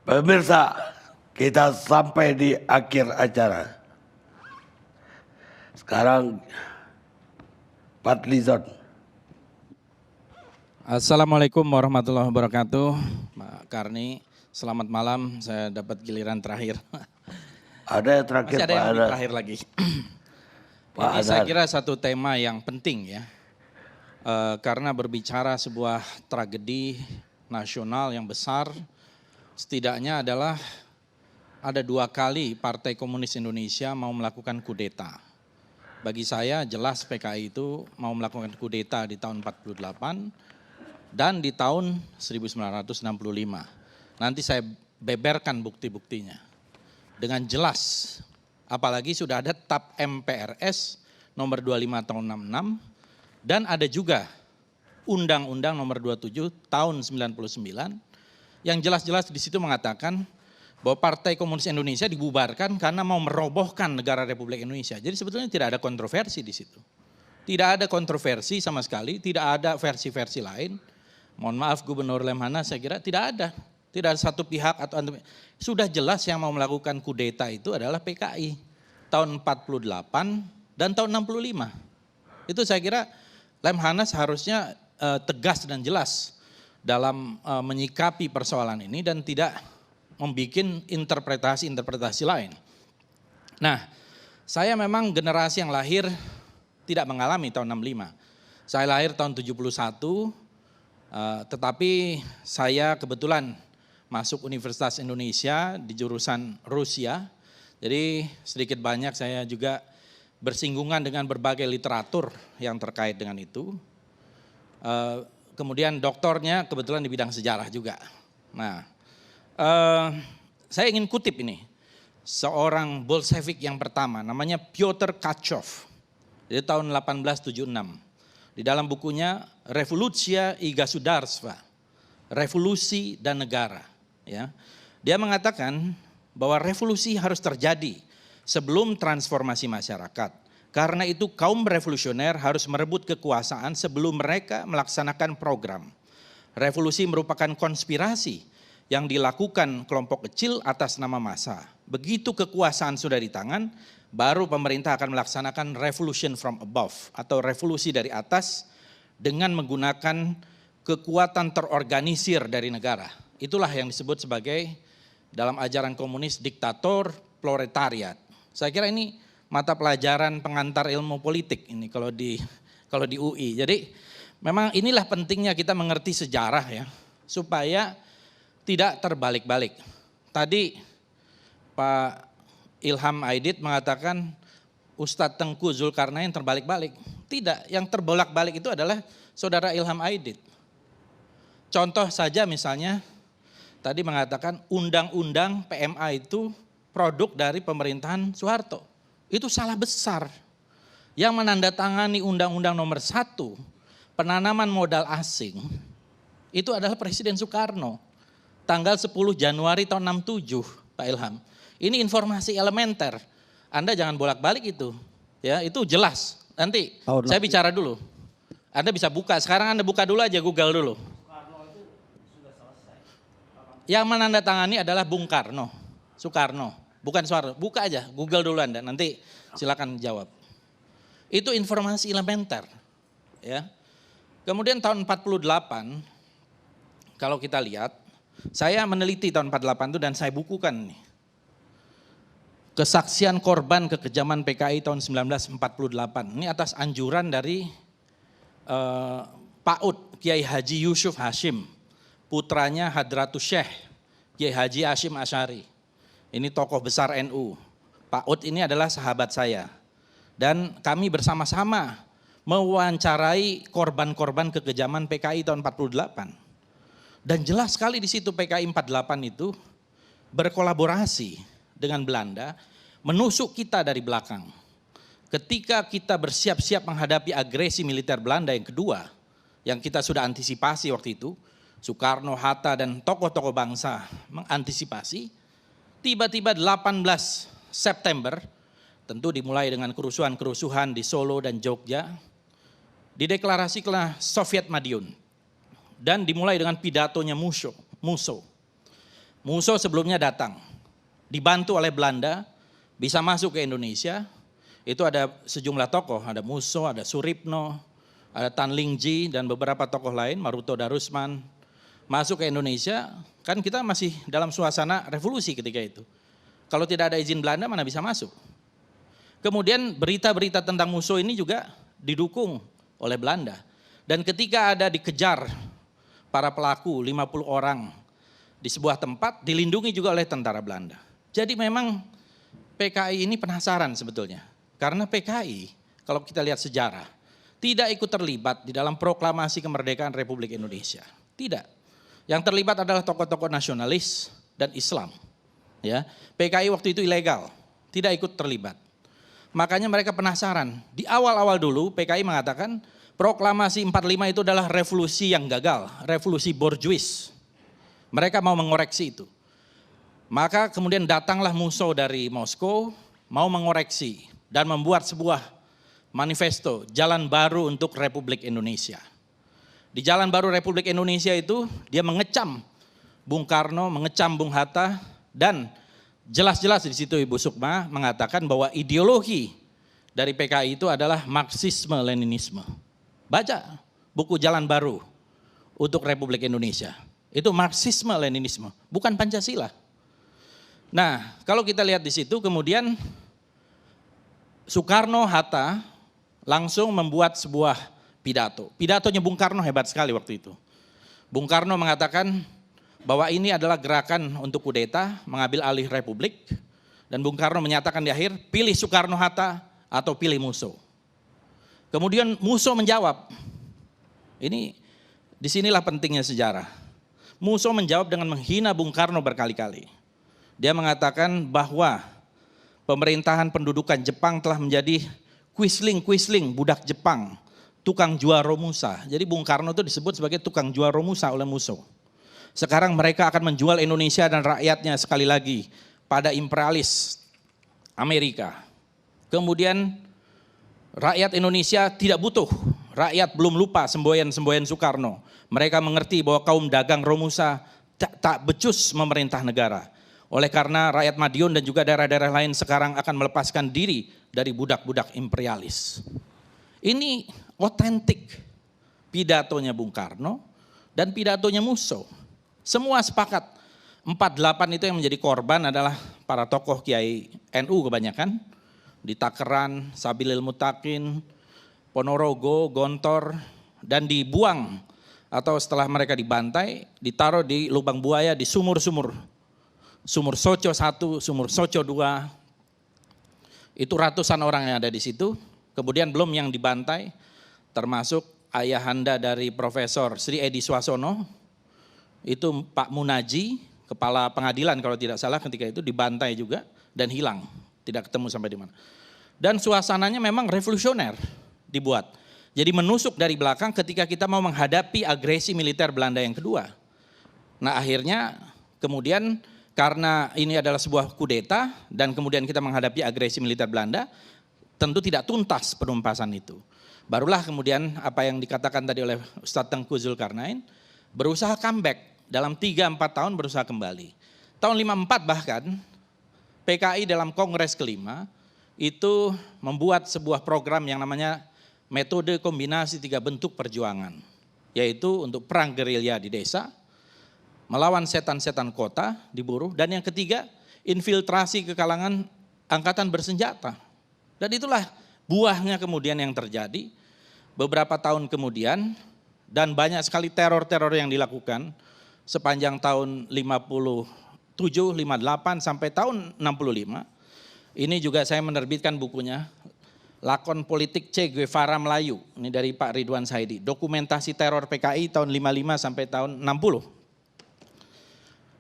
Pemirsa, kita sampai di akhir acara. Sekarang Fadlizon. Assalamualaikum warahmatullahi wabarakatuh. Pak Karni, selamat malam. Saya dapat giliran terakhir. Ada yang terakhir, Masih ada Pak yang Adar. terakhir lagi. Pak Ini saya Adar. kira satu tema yang penting ya. Karena berbicara sebuah tragedi nasional yang besar, setidaknya adalah ada 2 kali Partai Komunis Indonesia mau melakukan kudeta. Bagi saya jelas PKI itu mau melakukan kudeta di tahun 48 dan di tahun 1965. Nanti saya beberkan bukti-buktinya dengan jelas. Apalagi sudah ada TAP MPRS nomor 25 tahun 66 dan ada juga Undang-Undang nomor 27 tahun 99 yang jelas-jelas di situ mengatakan bahwa Partai Komunis Indonesia dibubarkan karena mau merobohkan negara Republik Indonesia. Jadi sebetulnya tidak ada kontroversi di situ. Tidak ada kontroversi sama sekali, tidak ada versi-versi lain. Mohon maaf Gubernur Lemhanas, saya kira tidak ada. Tidak ada satu pihak atau sudah jelas yang mau melakukan kudeta itu adalah PKI tahun 48 dan tahun 65. Itu saya kira Lemhanas harusnya tegas dan jelas dalam menyikapi persoalan ini dan tidak membuat interpretasi-interpretasi lain. Nah, saya memang generasi yang lahir tidak mengalami tahun 65. Saya lahir tahun 71, tetapi saya kebetulan masuk Universitas Indonesia di jurusan Rusia. Jadi sedikit banyak saya juga bersinggungan dengan berbagai literatur yang terkait dengan itu. Kemudian doktornya kebetulan di bidang sejarah juga. Nah, saya ingin kutip ini, seorang Bolshevik yang pertama namanya Pyotr Kachov, dari tahun 1876. Di dalam bukunya Revolutia i Gasudarstva, Revolusi dan Negara. Ya, dia mengatakan bahwa revolusi harus terjadi sebelum transformasi masyarakat. Karena itu kaum revolusioner harus merebut kekuasaan sebelum mereka melaksanakan program. Revolusi merupakan konspirasi yang dilakukan kelompok kecil atas nama massa. Begitu kekuasaan sudah di tangan, baru pemerintah akan melaksanakan revolution from above atau revolusi dari atas dengan menggunakan kekuatan terorganisir dari negara. Itulah yang disebut sebagai dalam ajaran komunis diktator proletariat. Saya kira ini mata pelajaran pengantar ilmu politik ini kalau di UI. Jadi memang inilah pentingnya kita mengerti sejarah ya, supaya tidak terbalik-balik. Tadi Pak Ilham Aidit mengatakan Ustadz Tengku Zulkarnain terbalik-balik. Tidak, yang terbolak-balik itu adalah saudara Ilham Aidit. Contoh saja misalnya tadi mengatakan undang-undang PMA itu produk dari pemerintahan Soeharto. Itu salah besar. Yang menandatangani undang-undang nomor 1 penanaman modal asing itu adalah Presiden Soekarno. Tanggal 10 Januari tahun 67 Pak Ilham. Ini informasi elementer. Anda jangan bolak-balik itu. Ya, itu jelas. Nanti saya bicara dulu. Anda bisa buka, sekarang Anda buka dulu aja Google dulu. Yang menandatangani adalah Bung Karno, Soekarno, bukan Soeharto. Buka aja, Google dulu Anda, nanti silakan jawab. Itu informasi elementer. Ya. Kemudian tahun 48, kalau kita lihat, saya meneliti tahun 48 itu dan saya bukukan nih. Kesaksian korban kekejaman PKI tahun 1948. Ini atas anjuran dari PAUD, Kiai Haji Yusuf Hashim, putranya Hadratus Syekh, Kiai Haji Hashim Asy'ari. Ini tokoh besar NU. PAUD ini adalah sahabat saya. Dan kami bersama-sama mewawancarai korban-korban kekejaman PKI tahun 48. Dan jelas sekali di situ PKI 48 itu berkolaborasi dengan Belanda, menusuk kita dari belakang. Ketika kita bersiap-siap menghadapi agresi militer Belanda yang kedua, yang kita sudah antisipasi waktu itu, Soekarno, Hatta dan tokoh-tokoh bangsa mengantisipasi, tiba-tiba 18 September, tentu dimulai dengan kerusuhan-kerusuhan di Solo dan Jogja, dideklarasikanlah Soviet Madiun dan dimulai dengan pidatonya Musso. Musso sebelumnya datang, dibantu oleh Belanda, bisa masuk ke Indonesia. Itu ada sejumlah tokoh, ada Musso, ada Suripno, ada Tan Ling Ji, dan beberapa tokoh lain, Maruto Darusman, masuk ke Indonesia. Kan kita masih dalam suasana revolusi ketika itu. Kalau tidak ada izin Belanda mana bisa masuk. Kemudian berita-berita tentang Musso ini juga didukung oleh Belanda. Dan ketika ada dikejar para pelaku 50 orang di sebuah tempat, dilindungi juga oleh tentara Belanda. Jadi memang PKI ini penasaran sebetulnya. Karena PKI kalau kita lihat sejarah tidak ikut terlibat di dalam proklamasi kemerdekaan Republik Indonesia. Tidak. Yang terlibat adalah tokoh-tokoh nasionalis dan Islam. Ya, PKI waktu itu ilegal, tidak ikut terlibat. Makanya mereka penasaran. Di awal-awal dulu PKI mengatakan proklamasi 45 itu adalah revolusi yang gagal, revolusi borjuis. Mereka mau mengoreksi itu. Maka kemudian datanglah Musso dari Moskow, mau mengoreksi dan membuat sebuah manifesto Jalan Baru untuk Republik Indonesia. Di Jalan Baru Republik Indonesia itu dia mengecam Bung Karno, mengecam Bung Hatta, dan jelas-jelas di situ Ibu Sukma mengatakan bahwa ideologi dari PKI itu adalah Marxisme-Leninisme. Baca buku Jalan Baru untuk Republik Indonesia. Itu Marxisme-Leninisme, bukan Pancasila. Nah, kalau kita lihat di situ kemudian Soekarno Hatta langsung membuat sebuah pidato. Pidatonya Bung Karno hebat sekali waktu itu. Bung Karno mengatakan bahwa ini adalah gerakan untuk kudeta, mengambil alih Republik. Dan Bung Karno menyatakan di akhir, pilih Soekarno-Hatta atau pilih Musso. Kemudian Musso menjawab, ini disinilah pentingnya sejarah. Musso menjawab dengan menghina Bung Karno berkali-kali. Dia mengatakan bahwa pemerintahan pendudukan Jepang telah menjadi Quisling budak Jepang, tukang jual romusa. Jadi Bung Karno itu disebut sebagai tukang jual romusa oleh Musso. Sekarang mereka akan menjual Indonesia dan rakyatnya sekali lagi pada imperialis Amerika. Kemudian rakyat Indonesia tidak butuh, rakyat belum lupa semboyan-semboyan Soekarno. Mereka mengerti bahwa kaum dagang romusa tak becus memerintah negara. Oleh karena rakyat Madiun dan juga daerah-daerah lain sekarang akan melepaskan diri dari budak-budak imperialis. Ini otentik pidatonya Bung Karno dan pidatonya Musso. Semua sepakat, 48 itu yang menjadi korban adalah para tokoh Kiai NU kebanyakan. Di Takeran, Sabilil Mutakin, Ponorogo, Gontor, dan dibuang atau setelah mereka dibantai, ditaruh di lubang buaya di sumur-sumur. Sumur Soco 1, Sumur Soco 2, itu ratusan orang yang ada di situ. Kemudian belum yang dibantai, termasuk ayahanda dari Profesor Sri Edi Swasono, itu Pak Munaji, kepala pengadilan kalau tidak salah ketika itu dibantai juga dan hilang, tidak ketemu sampai di mana. Dan suasananya memang revolusioner dibuat. Jadi menusuk dari belakang ketika kita mau menghadapi agresi militer Belanda yang kedua. Nah akhirnya kemudian karena ini adalah sebuah kudeta dan kemudian kita menghadapi agresi militer Belanda, tentu tidak tuntas penumpasan itu. Barulah kemudian apa yang dikatakan tadi oleh Ustadz Tengku Zulkarnain, berusaha comeback, dalam 3-4 tahun berusaha kembali. Tahun 54 bahkan, PKI dalam Kongres kelima, itu membuat sebuah program yang namanya metode kombinasi 3 bentuk perjuangan. Yaitu untuk perang gerilya di desa, melawan setan-setan kota di buruh, dan yang ketiga infiltrasi ke kalangan angkatan bersenjata. Dan itulah buahnya kemudian yang terjadi beberapa tahun kemudian, dan banyak sekali teror-teror yang dilakukan sepanjang tahun 57, 58 sampai tahun 65. Ini juga saya menerbitkan bukunya, Lakon Politik Che Guevara Melayu, ini dari Pak Ridwan Saidi, dokumentasi teror PKI tahun 55 sampai tahun 60.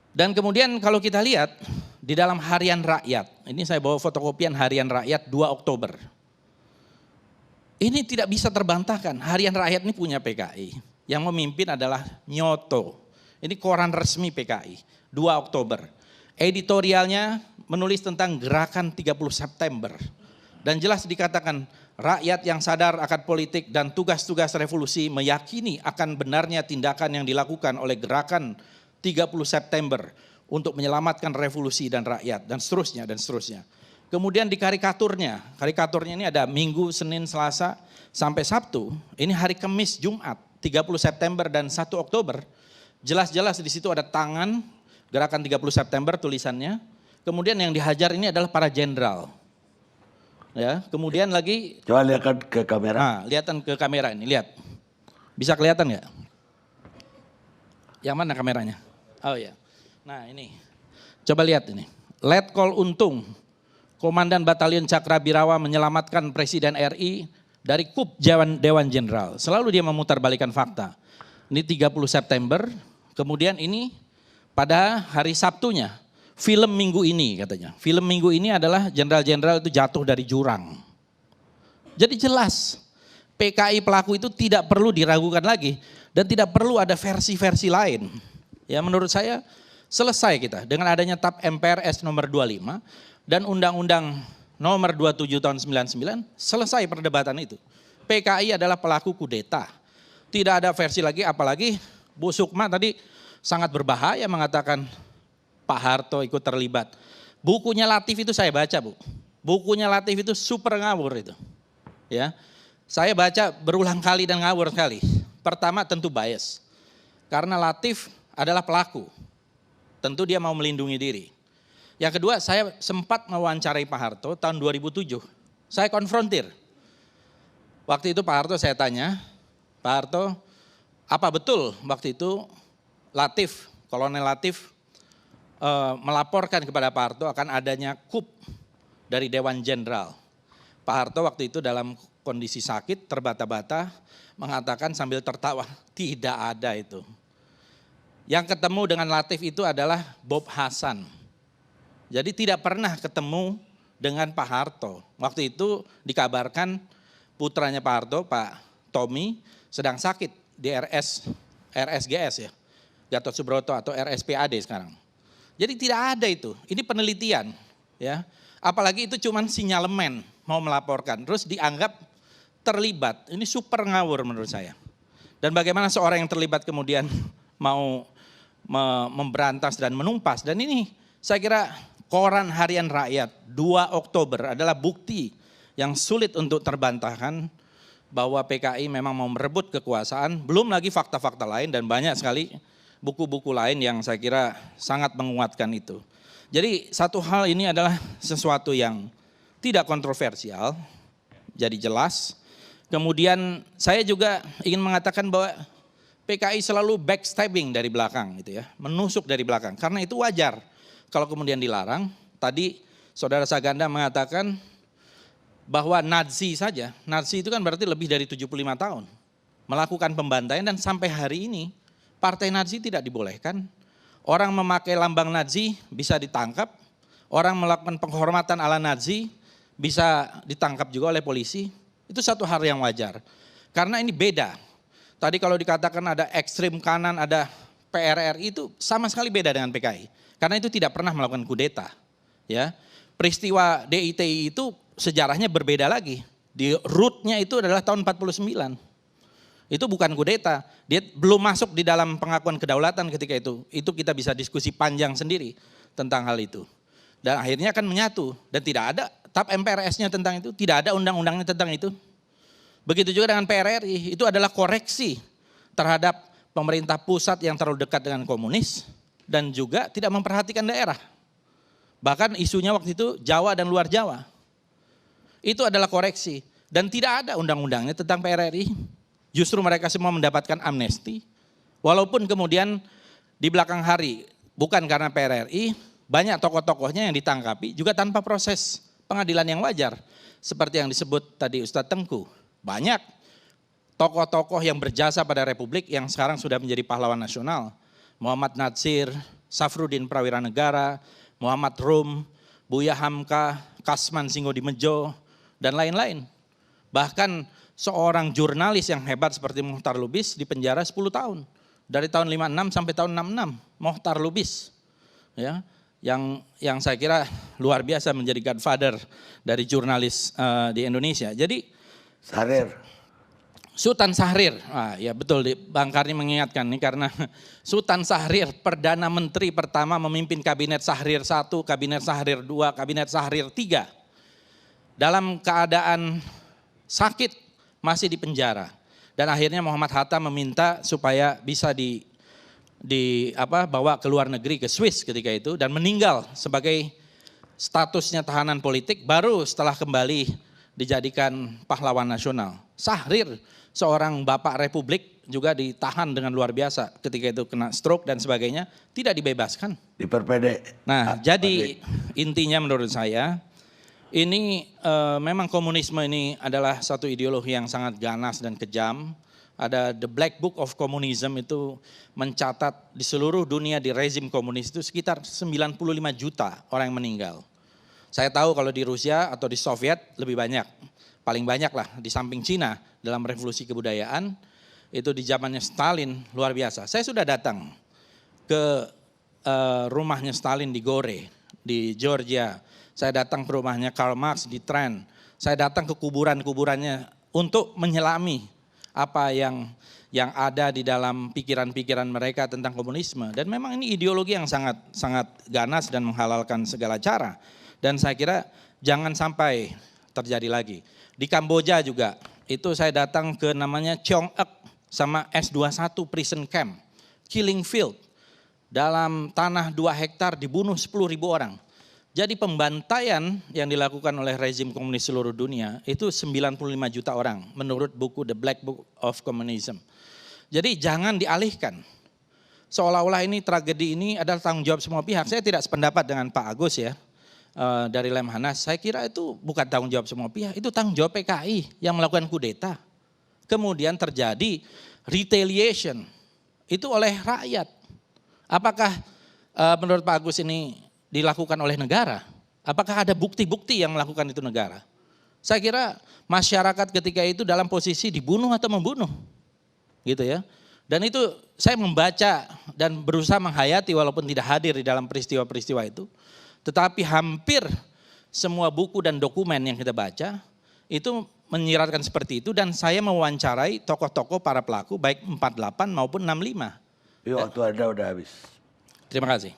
Dan kemudian kalau kita lihat di dalam Harian Rakyat, ini saya bawa fotokopian Harian Rakyat 2 Oktober. Ini tidak bisa terbantahkan, Harian Rakyat ini punya PKI, yang memimpin adalah Nyoto. Ini koran resmi PKI, 2 Oktober. Editorialnya menulis tentang gerakan 30 September. Dan jelas dikatakan rakyat yang sadar akan politik dan tugas-tugas revolusi meyakini akan benarnya tindakan yang dilakukan oleh gerakan 30 September untuk menyelamatkan revolusi dan rakyat dan seterusnya dan seterusnya. Kemudian di karikaturnya ini ada Minggu, Senin, Selasa sampai Sabtu. Ini hari Kamis, Jumat, 30 September dan 1 Oktober. Jelas-jelas di situ ada tangan, gerakan 30 September tulisannya. Kemudian yang dihajar ini adalah para jenderal. Ya, kemudian lagi Coba lihatkan ke kamera. nah, lihatan ke kamera ini, lihat. Bisa kelihatan nggak? Yang mana kameranya? Oh ya. Nah, ini. Coba lihat ini. Letkol Untung, Komandan Batalion Cakrabirawa menyelamatkan Presiden RI dari kup Dewan Jenderal. Selalu dia memutarbalikkan fakta. Ini 30 September, kemudian ini pada hari Sabtunya, film minggu ini katanya. Film minggu ini adalah jenderal-jenderal itu jatuh dari jurang. Jadi jelas, PKI pelaku itu tidak perlu diragukan lagi dan tidak perlu ada versi-versi lain. Ya menurut saya selesai kita dengan adanya TAP MPRS nomor 25 dan Undang-Undang nomor 27 tahun 99, selesai perdebatan itu. PKI adalah pelaku kudeta. Tidak ada versi lagi, apalagi Bu Sukma tadi sangat berbahaya mengatakan Pak Harto ikut terlibat. Bukunya Latif itu saya baca, Bu. Bukunya Latif itu super ngawur itu. Ya. Saya baca berulang kali dan ngawur sekali. Pertama tentu bias. Karena Latif adalah pelaku. Tentu dia mau melindungi diri. Yang kedua, saya sempat mewawancarai Pak Harto tahun 2007. Saya konfrontir. Waktu itu Pak Harto saya tanya, Pak Harto, apa betul waktu itu Latif, Kolonel Latif melaporkan kepada Pak Harto akan adanya kup dari Dewan Jenderal. Pak Harto waktu itu dalam kondisi sakit, terbata-bata, mengatakan sambil tertawa, tidak ada itu. Yang ketemu dengan Latif itu adalah Bob Hasan. Jadi tidak pernah ketemu dengan Pak Harto. Waktu itu dikabarkan putranya Pak Harto, Pak Tommy, sedang sakit di RSGS ya, Gatot Subroto atau RSPAD sekarang. Jadi tidak ada itu, ini penelitian ya. Apalagi itu cuman sinyalemen mau melaporkan, terus dianggap terlibat. Ini super ngawur menurut saya. Dan bagaimana seorang yang terlibat kemudian mau memberantas dan menumpas. Dan ini saya kira Koran Harian Rakyat 2 Oktober adalah bukti yang sulit untuk terbantahkan bahwa PKI memang mau merebut kekuasaan, belum lagi fakta-fakta lain dan banyak sekali buku-buku lain yang saya kira sangat menguatkan itu. Jadi satu hal ini adalah sesuatu yang tidak kontroversial, jadi jelas. Kemudian saya juga ingin mengatakan bahwa PKI selalu backstabbing dari belakang gitu ya, menusuk dari belakang karena itu wajar. Kalau kemudian dilarang, tadi Saudara Saganda mengatakan bahwa Nazi saja, Nazi itu kan berarti lebih dari 75 tahun, melakukan pembantaian dan sampai hari ini partai Nazi tidak dibolehkan. Orang memakai lambang Nazi bisa ditangkap, orang melakukan penghormatan ala Nazi bisa ditangkap juga oleh polisi. Itu satu hal yang wajar, karena ini beda. Tadi kalau dikatakan ada ekstrim kanan, ada PRRI itu sama sekali beda dengan PKI. Karena itu tidak pernah melakukan kudeta. Ya. Peristiwa DITI itu sejarahnya berbeda lagi. Di rootnya itu adalah tahun 49. Itu bukan kudeta. Dia belum masuk di dalam pengakuan kedaulatan ketika itu. Itu kita bisa diskusi panjang sendiri tentang hal itu. Dan akhirnya akan menyatu. Dan tidak ada TAP MPRS-nya tentang itu. Tidak ada undang-undangnya tentang itu. Begitu juga dengan PRRI. Itu adalah koreksi terhadap pemerintah pusat yang terlalu dekat dengan komunis. Dan juga tidak memperhatikan daerah. Bahkan isunya waktu itu Jawa dan luar Jawa. Itu adalah koreksi. Dan tidak ada undang-undangnya tentang PRRI. Justru mereka semua mendapatkan amnesti. Walaupun kemudian di belakang hari, bukan karena PRRI, banyak tokoh-tokohnya yang ditangkapi juga tanpa proses pengadilan yang wajar. Seperti yang disebut tadi Ustadz Tengku. Banyak tokoh-tokoh yang berjasa pada Republik yang sekarang sudah menjadi pahlawan nasional. Muhammad Natsir, Safruddin Prawiranegara, Muhammad Rum, Buya Hamka, Kasman Singodimedjo, dan lain-lain. Bahkan seorang jurnalis yang hebat seperti Mohtar Lubis dipenjara 10 tahun. Dari tahun 56 sampai tahun 66, Mohtar Lubis. Ya, yang saya kira luar biasa menjadi godfather dari jurnalis di Indonesia. Jadi Sarir. Sultan Syahrir, ya betul Bang Karni mengingatkan nih karena Sultan Syahrir Perdana Menteri pertama memimpin Kabinet Syahrir 1, Kabinet Syahrir 2, Kabinet Syahrir 3. Dalam keadaan sakit masih di penjara. Dan akhirnya Muhammad Hatta meminta supaya bisa bawa ke luar negeri, ke Swiss ketika itu, dan meninggal sebagai statusnya tahanan politik, baru setelah kembali dijadikan pahlawan nasional. Syahrir, seorang bapak republik, juga ditahan dengan luar biasa ketika itu kena stroke dan sebagainya, tidak dibebaskan. Diperpendek. Nah, jadi intinya menurut saya, ini memang komunisme ini adalah satu ideologi yang sangat ganas dan kejam. Ada The Black Book of Communism itu mencatat di seluruh dunia di rezim komunis itu sekitar 95 juta orang yang meninggal. Saya tahu kalau di Rusia atau di Soviet lebih banyak. Paling banyak lah di samping Cina dalam revolusi kebudayaan. Itu di zamannya Stalin luar biasa. Saya sudah datang ke rumahnya Stalin di Gore, di Georgia. Saya datang ke rumahnya Karl Marx di Trent. Saya datang ke kuburan-kuburannya untuk menyelami apa yang ada di dalam pikiran-pikiran mereka tentang komunisme. Dan memang ini ideologi yang sangat ganas dan menghalalkan segala cara. Dan saya kira jangan sampai terjadi lagi. Di Kamboja juga, itu saya datang ke namanya Cheong Ek sama S21 Prison Camp, Killing Field. Dalam tanah 2 hektar dibunuh 10.000 orang. Jadi pembantaian yang dilakukan oleh rezim komunis seluruh dunia itu 95 juta orang menurut buku The Black Book of Communism. Jadi jangan dialihkan. Seolah-olah ini tragedi ini adalah tanggung jawab semua pihak. Saya tidak sependapat dengan Pak Agus ya. Dari Lemhanas, saya kira itu bukan tanggung jawab semua pihak, itu tanggung jawab PKI yang melakukan kudeta. Kemudian terjadi retaliation, itu oleh rakyat. Apakah menurut Pak Agus ini dilakukan oleh negara? Apakah ada bukti-bukti yang melakukan itu negara? Saya kira masyarakat ketika itu dalam posisi dibunuh atau membunuh, gitu ya. Dan itu saya membaca dan berusaha menghayati walaupun tidak hadir di dalam peristiwa-peristiwa itu. Tetapi hampir semua buku dan dokumen yang kita baca itu menyiratkan seperti itu dan saya mewawancarai tokoh-tokoh para pelaku baik 48 maupun 65. Waktu Anda udah habis. Terima kasih.